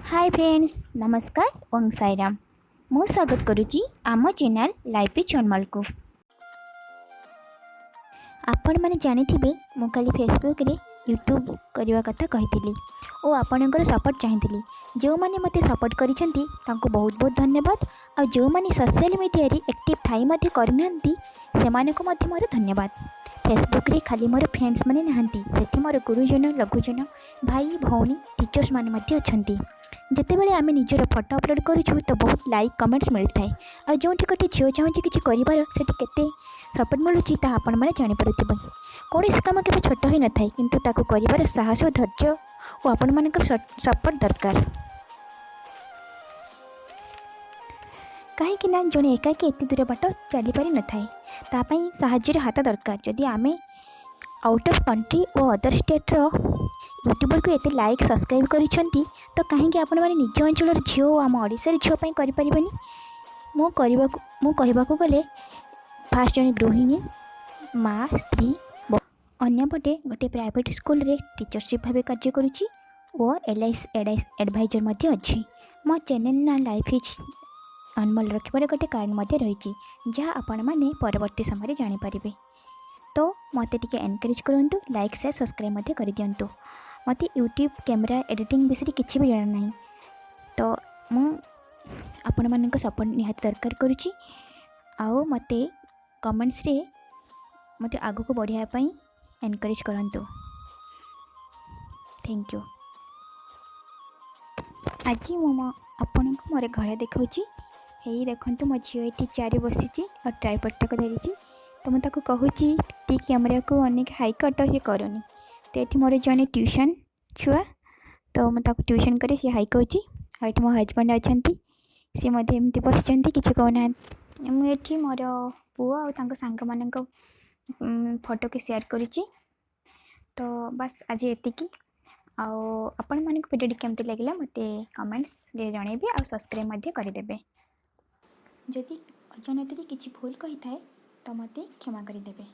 Hi friends नमस्कार ओं साईराम मु स्वागत करुच्ची आम चैनल लाइफ चनमल को। आपण मैंने जानी मु खाली फेसबुक रे यूट्यूब करने कथा कही और आपणकर सपोर्ट चाहती जो मैंने मत सपोर्ट करिसेंती तांको बहुत बहुत धन्यवाद। और जो मैंने सोशल मीडिया रे एक्टिव थाई मध्य करनांती सेमाने को मध्य मोर धन्यवाद। फेसबुक रे खाली मोर फ्रेंड्स माने नहांती सेठी मोर गुरुजन लघुजन भाई भौणी टीचर्स माने मध्य अछंती। जितेबाला आम निजर फोटो अपलोड करूँ तो बहुत लाइक कमेंट्स मिलता है और जो गोटे झील चाहूँगी किसी कर सपोर्ट मिलूँ ता आपण मैंने जापर कौन कम के छोट हो न था कि कर साहस और धैर्य और आपण मान सपोर्ट दरकार। कहीं जड़े एकाकी एत दूर बाट चली पारि न थाए साहाय्य हाथ दरकार। जदि आम आउट ऑफ कंट्री और अदर स्टेट यूट्यूबर को एते लाइक सब्सक्राइब करिसेंती तो कहीं आपण मैंने निज अंचल झील आम ओडिशा झील करें मु कहवाक गले फास्ट जन गृहिणी माँ स्त्री अन्यपटे गोटे प्राइवेट स्कूल रे टीचरशिप भाव कार्य करुच्ची और एडवाइजर अच्छी। मो चैनल ना लाइफ इज अनमोल रखिबार गोटे कारण रही जहाँ आपण मैंने परवर्ती समय जानीपारे। तो मत टे एनकरेज करूँ लाइक शेयर सब्सक्राइब कर दिंतु। मत यूट्यूब कैमरा एडिटिंग विषय किसी भी जाना ना तो आपण मान सपोर्ट निहाती दरकार करुच्ची। आओ मत कमेंट्स रे मत आग को बढ़ापी एनकरेज करंतु। Thank you. आज मो आपण को मोर घर देखा यही देखु मो झील ये चारि बसी और ट्राइपॉड धरी तो मुझे कहूँ टी कैमेरा को अनेक हाई कर तो सी करूनी तो ये मोर जड़े ट्यूशन छुआ तो मुझे ट्यूशन करे सी हाई कहूँ। और मो हजबैंड अच्छा सी एमती बस कि कहना मुझे मोर पुओ और सांग मान फोटो के शेयर करुच्ची। तो बस आज एतिकी आपण मान भिडियो केमती लगे मत कमेंट्स जनइबे और सब्सक्राइब करदे। जदि अजानत किसी भूल कही थाए तो मत क्षमा करदे।